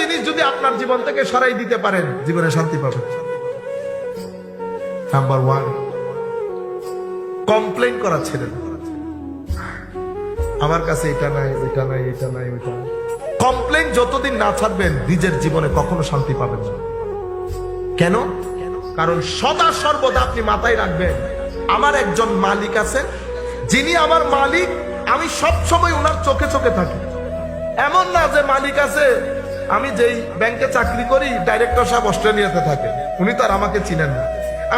জিনিস যদি আপনার জীবন থেকে সরাই দিতে পারেন, জীবনে শান্তি পাবেন। নাম্বার 1, কমপ্লেইন করা ছেড়ে দিন। আমার কাছে এটা নাই, ওইটা নাই, এটা নাই, ওইটা নাই। কমপ্লেইন যতদিন না ছাড়বেন, নিজের জীবনে কখনো শান্তি পাবেন না। কেন? কারণ সদা সর্বদা আপনি মাথায় রাখবেন, আমার একজন মালিক আছে, যিনি আমার মালিক, আমি সব সময় ওনার চোখে চোখে থাকি। এমন না যে মালিক আছে, আমি যেই ব্যাংকে চাকরি করি, ডাইরেক্টর সাহেব অস্ট্রেলিয়াতে থাকেন, উনি তো আর আমাকে চিনেন না।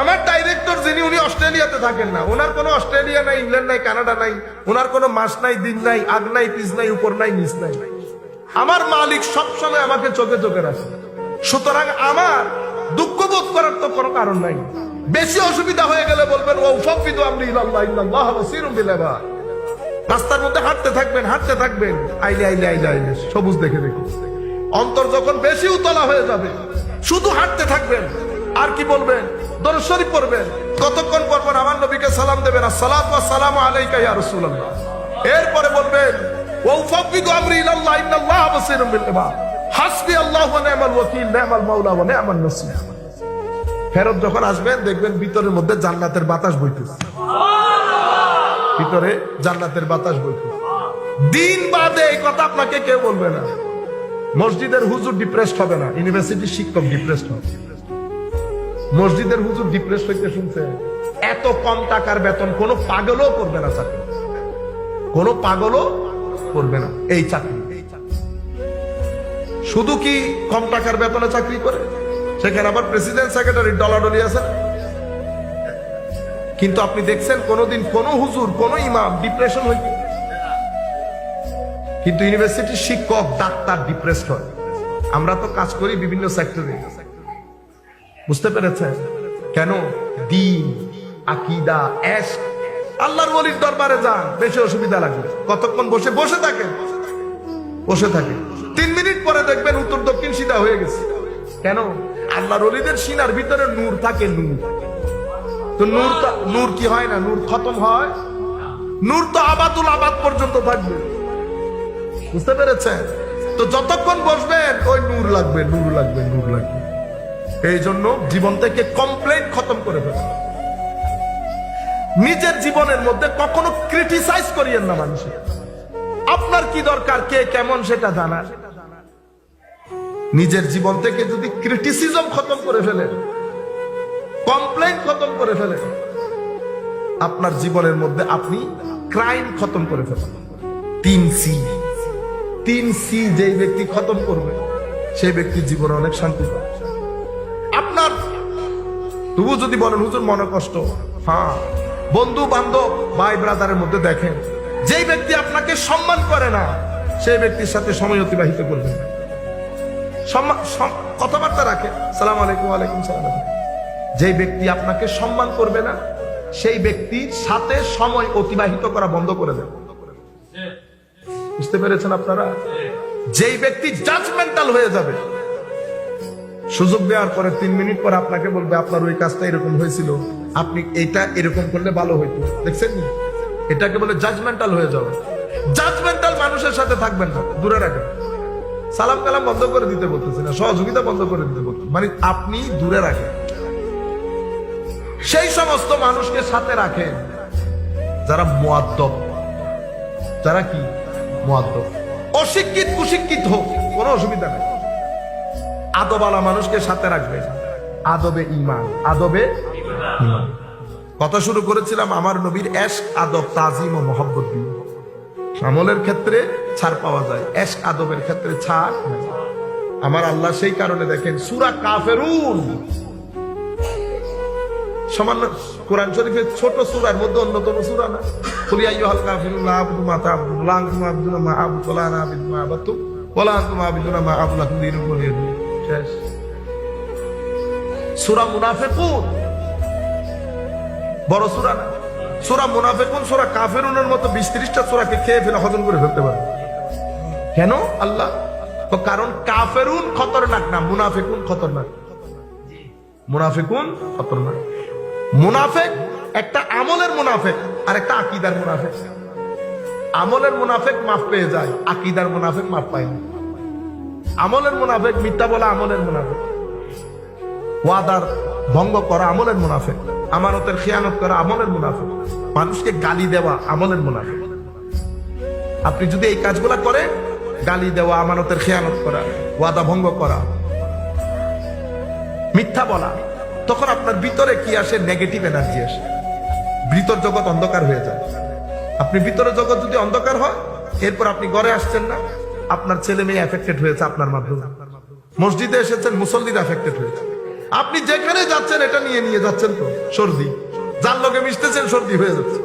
আমার ডাইরেক্টর যিনি, উনি অস্ট্রেলিয়াতে থাকেন না, ওনার কোনো অস্ট্রেলিয়া নাই, ইংল্যান্ড নাই, কানাডা নাই, ওনার কোনো মাস নাই, দিন নাই, আগ নাই, পিছ নাই, উপর নাই, নিচ নাই। আমার মালিক সবসময় আমাকে চোখে চোখে রাখে। সুতরাং আমার দুঃখ বোধ করার তো কোনো কারণ নাই। বেশি অসুবিধা হয়ে গেলে বলবেন ও ফাফিদু আমরি ইলাল্লাহ ইন্নাল্লাহা বাসীরুম বিল ইবাদ। রাস্তার মধ্যে হাঁটতে থাকবেন, হাঁটতে থাকবেন, আইলে আইলে আইলে আইলে সবুজ দেখে দেখে। অন্তর যখন বেশি উতলা হয়ে যাবে, শুধু হাঁটতে থাকবেন। আর কি বলবেন? দরুদ শরীফ পড়বেন। কতক্ষণ পর পর আমার নবীকে সালাম দেবেন, আসসালাতু ওয়াসসালামু আলাইকা ইয়া রাসূলুল্লাহ। এরপরে বলবেন ওয়া ফাফিদু আমরি ইলাল্লাহ ইন্নাল্লাহা বাসীরুম বিল ইবাদ। হাসবি আল্লাহু ওয়া নি'মাল ওয়াকিল, নি'মাল মাওলা ওয়া নি'মান নাসির। ফেরত যখন আসবেন, দেখবেন ভিতরের মধ্যে জান্নাতের বাতাস বইতেছে। ভিতরে জান্নাতের বাতাস বইতেছে। দিন বাদে এই কথা আপনাকে কেউ বলবে না। মসজিদের হুজুর ডিপ্রেসড হবে না, ইউনিভার্সিটির শিক্ষক ডিপ্রেসড হবে। মসজিদের হুজুর ডিপ্রেসড হইতে শুনছে, এত কম টাকার বেতন কোনো পাগলও করবে না চাকরি, কোনো পাগলও করবে না এই চাকরি। শুধু কি কম টাকার বেতনে চাকরি করে? সেখানে আবার প্রেসিডেন্ট সেক্রেটারি ডলাডলি আছে। কিন্তু আপনি দেখছেন কোনদিন কোন হুজুর, কোন ইমাম ডিপ্রেশন হইতে? কিন্তু ইউনিভার্সিটির শিক্ষক, ডাক্তার ডিপ্রেসড হয়। আমরা তো কাজ করি বিভিন্ন সেক্টরে, বুঝতে পেরেছেন? কেন? দ্বীন, আকীদা, ইশক। আল্লাহর ওলির দরবারে যান, বেশি অসুবিধা লাগবে। কতক্ষণ বসে বসে থাকেন, বসে থাকেন, 3 মিনিট পরে দেখবেন উত্তর দক্ষিণ সিধা হয়ে গেছে। কেন? আল্লাহর ওলিদের সিনার ভিতরে নূর থাকে, নূর। তো নূর কি হয় না? নূর খতম হয়? নূর তো আবাদুল আবাদ পর্যন্ত থাকবে, বুঝতে পেরেছেন? তো যতক্ষণ বসবেন ওই নূর লাগবে, নূর লাগবে, নূর লাগবে। এই জন্য জীবন থেকে কমপ্লেইন খতম করে ফেলুন। নিজের জীবনের মধ্যে কখনো ক্রিটিসাইজ করিয়েন না মানুষের। আপনার কি দরকার, কে কেমন সেটা জানার। নিজের জীবন থেকে যদি ক্রিটিসিজম খতম করে ফেলেন, কমপ্লেইন খতম করে ফেলেন, আপনার জীবনের মধ্যে আপনি ক্রাইম খতম করে ফেলেন। 3C যেই ব্যক্তি খতম করবে, সেই ব্যক্তির জীবনে অনেক শান্তি পাবে। আপনার তবু যদি বলেন হুজুর মনে কষ্ট, হ্যাঁ, বন্ধু বান্ধব ভাই ব্রাদারের মধ্যে দেখেন, যেই ব্যক্তি আপনাকে সম্মান করে না, সেই ব্যক্তির সাথে সময় অতিবাহিত করবেন। কথাবার্তা রাখে, সালাম আলাইকুম, ওয়ালাইকুম সালাম। যেই ব্যক্তি আপনাকে সম্মান করবে না, সেই ব্যক্তির সাথে সময় অতিবাহিত করা বন্ধ করে দেন। বুঝতে পেরেছেন আপনারা? যেই ব্যক্তি জাজমেন্টাল হয়ে যাবে, সুযোগ দেওয়ার পরে 3 মিনিট পরে আপনাকে বলবে আপনার ওই কাজটা এরকম হয়েছিল, আপনি এটা এরকম করলে ভালো হইতো, দেখছেন? এটাকে বলে জাজমেন্টাল হয়ে যাবে। জাজমেন্টাল মানুষের সাথে থাকবেন না, দূরে রাখেন। সালাম কালাম বন্ধ করে দিতে বলতেছি না, সহযোগিতা বন্ধ করে দিতে বলতেছি, মানে আপনি দূরে রাখেন। সেই সমস্ত মানুষকে সাথে রাখেন যারা মুআদ্দব। যারা কি? মুআদ্দব। অশিক্ষিত কুশিক্ষিত হোক, কোনো অসুবিধা নেই। আদবওয়ালা মানুষকে সাথে রাখবেন। আদবে ঈমান, আদবে ঈমান। কথা শুরু করেছিলাম আমার নবীর ইশক, আদব, তাজিম ও মহব্বত দিয়ে। আমলের ক্ষেত্রে ছাড় পাওয়া যায়, ইশক আদবের ক্ষেত্রে ছাড়। আমার আল্লাহ সেই কারণে দেখেন সূরা কাফেরুন, সামান্য কোরআন শরীফের ছোট সূরার মধ্যে অন্যতম সূরা না? কুল ইয়া আইয়ুহাল কাফিরুন লা আ'বুদু মা তা'বুদুন লা আনতুম আ'বুদুনা মা আ'বুদু ওয়া লা আনা আ'বুদু মা আ'বাদতুম ওয়া লা আনতুম আ'বুদুনা মা আ'বুদু লাকুম দীনুকুম ওয়ালিয়া দীন। শেষ। সূরা মুনাফিকুন বড় সূরা না? সূরা মুনাফিকুন সূরা কাফিরুনের মতো 20-30টা সূরাকে খেয়ে ফেলে হজম করে ফেলতে পারে। কেন? আল্লাহ তো কারণ কাফিরুন খতরনাক না, মুনাফিকুন খতরনাক। মুনাফিকুন খতরনাক। মুনাফিক একটা আমলের মুনাফিক আর একটা আকীদার মুনাফিক। আমলের মুনাফিক মাফ পেয়ে যায়, আকীদার মুনাফিক মাফ পায় না। আমলের মুনাফিক, মিথ্যা বলা আমলের মুনাফিক, ওয়াদার ভঙ্গ করা আমলের মুনাফিক, আমানতের খেয়ানত করা আমলের মুনাফিক, মানুষকে গালি দেওয়া আমলের মুনাফিক। আপনি যদি এই কাজগুলা করেন, গালি দেওয়া, আমানতের খেয়ানত করা, ওয়াদা ভঙ্গ করা, মিথ্যা বলা, তখন আপনার ভিতরে কি আসে? নেগেটিভ এনার্জি আসে, ভিতর জগৎ অন্ধকার হয়ে যায়। আপনি ভিতরে জগৎ যদি অন্ধকার হয়, এরপর আপনি ঘরে আসছেন না, আপনার ছেলে মেয়ে এফেক্টেড হয়েছে আপনার মাধ্যমে, মসজিদে এসেছেন, মুসল্লিরা এফেক্টেড হয়েছে। আপনি যেখানে যাচ্ছেন এটা নিয়ে নিয়ে যাচ্ছেন, তো সর্দি, যার লোকে মিশতেছেন সর্দি হয়ে যাচ্ছে,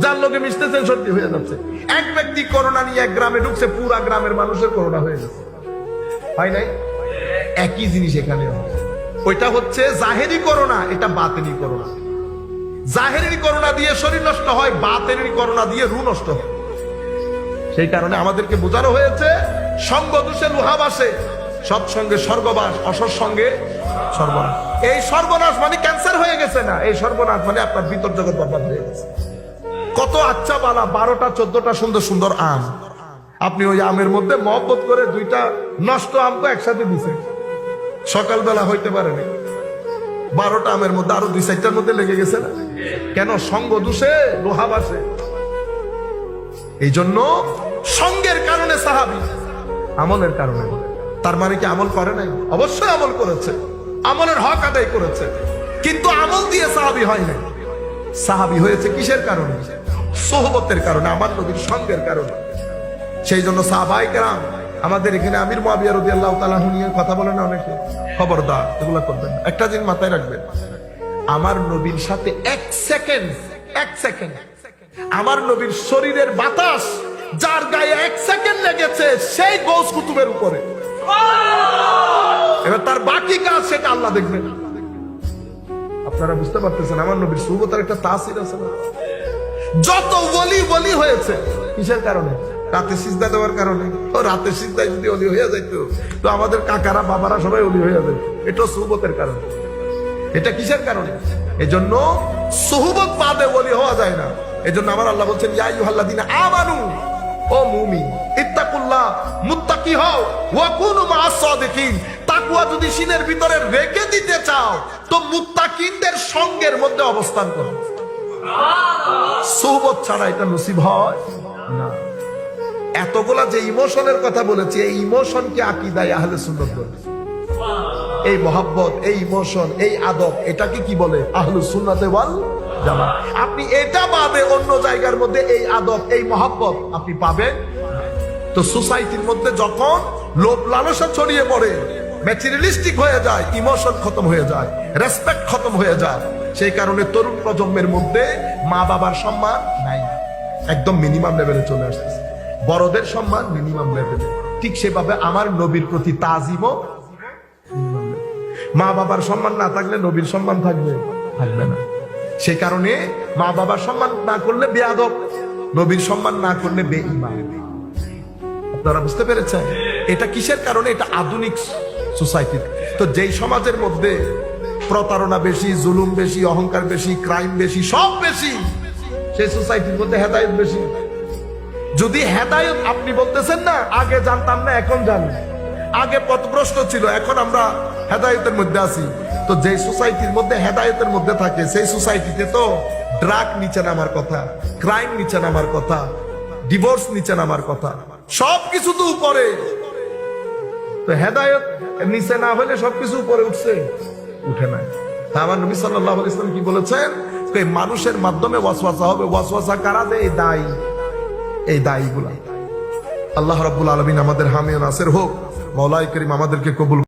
যার লোকে মিশতেছেন সর্দি হয়ে যাচ্ছে। এক ব্যক্তি করোনা নিয়ে এক গ্রামে ঢুকছে, পুরা গ্রামের মানুষের করোনা হয়ে যাচ্ছে, হয় নাই? একই জিনিস এখানে, ওইটা হচ্ছে জাহেরি করোনা, এটা বাতেনি করোনা। জাহেরি করোনা দিয়ে শরীর নষ্ট হয়, বাতেনি করোনা দিয়ে রু নষ্ট হয়। সেই কারণে আমাদেরকে বোঝানো হয়েছে, সঙ্গ দোষে লোহাবাসে, সৎসঙ্গে স্বর্গবাস, অসৎসঙ্গে সর্বনাশ। এই সর্বনাশ মানে ক্যান্সার হয়ে গেছে না, এই সর্বনাশ মানে আপনার ভিতর জগৎ বরবাদ হয়ে গেছে। কত আচ্ছা বালা 12টা 14টা সুন্দর সুন্দর আম, আপনি ওই আমের মধ্যে মহব্বত করে 2টা নষ্ট আমকে একসাথে দিচ্ছেন, সকালবেলা হইতে পারে না, 12টা আমের মধ্যে আরো 2-4টার মধ্যে লেগে গেছে না? কেন? সঙ্গ দোষে লোহাবাসে। এই জন্য সঙ্গের কারণে সাহাবী, আমলের কারণে। তার মানে কি আমল করে নাই? অবশ্যই আমল করেছে, আমলের হক আদায় করেছে, কিন্তু আমল দিয়ে সাহাবী হয় নাই। সাহাবী হয়েছে কিসের কারণে? সোহবতের কারণে, আমার নবীর সঙ্গের কারণে। সেই জন্য সাহাবায়ে কেরাম, আমাদের এখানে আমির মুয়াবিয়া রাদিয়াল্লাহু তাআলা নিয়ে কথা বলে না অনেকে, খবরদার এগুলা করবেন না। একটা জিনিস মাথায় রাখবেন, আমার নবীর সাথে এক সেকেন্ড আমার নবীর শরীরের বাতাস যার গায়ে 1 সেকেন্ড লেগেছে, সেই গৌস কুতুবের উপরে। এবার তার বাকি কাজ সেটা আল্লাহ দেখবেন। আপনারা বুঝতে পারতেছেন আমার নবীর সুবতার একটা তাসির আছে না? যত ওলি হয়েছে কিসের কারণে? রাতে সিজদা দেওয়ার কারণে। ও রাতে সিজদায় যদি ওলি হয়ে যাইত, তো আমাদের কাকারা বাবারা সবাই ওলি হয়ে যাবে। এটা সুবতের কারণে। এটা কিসের কারণে? এজন্য সুহবত বাদে ওলি হওয়া যায় না। এজন্য আমার আল্লাহ বলছেন, ইয়া আইয়ুহাল্লাযীনা আমানু, ও মুমিন, ইত্তাকুল্লাহ, মুত্তাকি হও, ওয়া কুনু মা'আস সাদিকিন। তাকওয়া যদি সিনের ভিতরে রেখে দিতে চাও, তো মুত্তাকিনদের সঙ্গের মধ্যে অবস্থান করো। সুহবত ছাড়া এটা নসিব হয় না। এতগুলা যে ইমোশনের কথা বলেছি, এই ইমোশনকে আকীদায়ে আহলে সুন্নাত বলে। এই মহব্বত, এই ইমোশন, এই আদব, এটাকে কি বলে? আহলুস সুন্নাতে ওয়াল জামাত। আপনি এটা বাদে অন্য জায়গার মধ্যে এই আদব, এই মহব্বত আপনি পাবেন? তো সোসাইটির মধ্যে যখন লোভ লালসা ছড়িয়ে পড়ে, ম্যাটেরিয়ালিস্টিক হয়ে যায়, ইমোশন খতম হয়ে যায়, রেসপেক্ট খতম হয়ে যায়। সেই কারণে তরুণ প্রজন্মের মধ্যে মা বাবার সম্মান নাই, একদম মিনিমাম লেভেলে চলে আসতেছে। বড়দের সম্মান মিনিমাম লেভেলে। ঠিক সেভাবে আমার নবীর প্রতি তাজিমও, মা বাবার সম্মান না থাকলে নবীর সম্মান থাকবে না। সেই কারণে মা বাবার সম্মান না করলে বেয়াদব, নবীর সম্মান না করলে বেঈমান। আপনারা বুঝতে পেরেছেন? এটা কিসের কারণে? এটা আধুনিক সোসাইটি। তো যেই সমাজের মধ্যে প্রতারণা বেশি, জুলুম বেশি, অহংকার বেশি, ক্রাইম বেশি, সব বেশি, সেই সোসাইটির মধ্যে হেদায়েত বেশি। যদি হেদায়েত, আপনি বলতেছেন না আগে জানতাম না এখন জানি, আগে পথভ্রষ্ট ছিল, এখন আমরা হেদায়েতের মধ্যে আছি। তো যে সোসাইটির মধ্যে হেদায়েতের মধ্যে থাকে, সেই সোসাইটিতে তো ড্রাগ নিচে নামার কথা, ক্রাইম নিচে নামার কথা, ডিভোর্স নিচে নামার কথা, সবকিছু তো উপরে। তো হেদায়েত নিচে না হলে সবকিছু উপরে উঠে নাই। তা আমার নবী সাল্লাল্লাহু আলাইহি ওয়াসাল্লাম কি বলেছেন? মানুষের মাধ্যমে ওয়াসওয়াসা হবে। ওয়াসওয়াসা কারা দেয়? এই দায়ীগুলা। আল্লাহ রাব্বুল আলামিন আমাদের হামি ও নাসির হোক। মাওলাই করিম আমাদেরকে কবুল